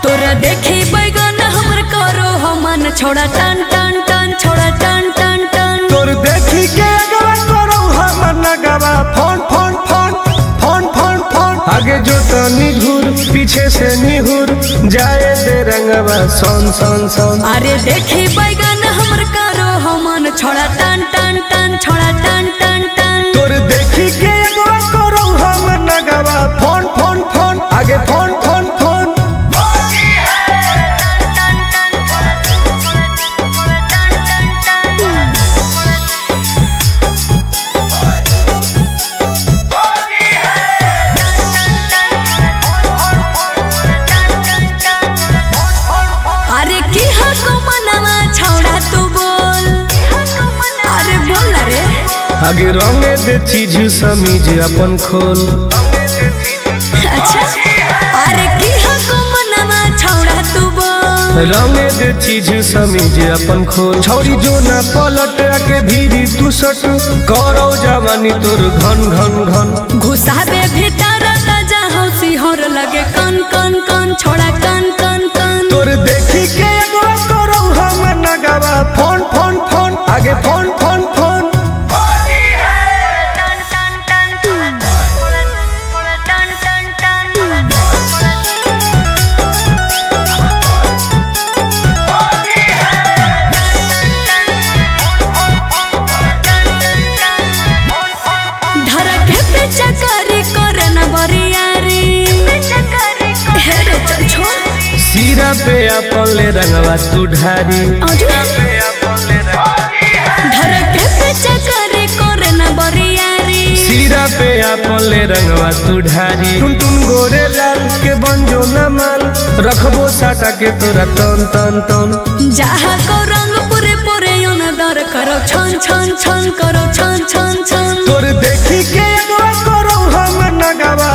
तोरा देखी बैगन हमर करो हमन छोड़ा टन टन टन छोड़ा टन टन टन तोर देखी के अगवा करो हमन नगवा phone phone phone phone phone phone आगे जो तनी घूर पीछे से निहुर जाए दे रंगवा सोन सोन सोन। अरे देखी बैगन हमर करो हमन छोड़ा टन टन टन छोड़ा टन टन टन तोर देखी के अगवा करो हमन नगवा फोन फोन फोन आगे फोन फोन फोन। अरे की हको मनवा छौड़ा तू बोल अरे बोल रे आगे रंगे दे चीज समीज अपन खोल। अच्छा अरे की हको मनवा छौड़ा तू बोल रंगे दे चीज समीज अपन खोल। छौरी जो ना पलट के भीरी तू सट करो जवानी तोर घन घन घन घुसाबे भीतर ताजा हौसी होर लगे कन कन कन छोड़ा कन कन कन तोर देखी के एगो करो हम नगवा फोन फोन फोन आगे फोन फोन फोन। धरके पे चकरी करे न बरियारी हेरे चल छोड़ सीरा पे अपन ले रंगवा तू ढारी धरके पे चकरी करे न बरियारी सीरा पे अपन ले रंगवा तू ढारी टुन टुन गोरे लाल के बंजो न माल रखबो साटा के तोरा तन तन तन जहा को रंग पूरे पूरे योन दर करो छन छन छन करो छन छन छन तोर देखी के एगो करो हम नगवा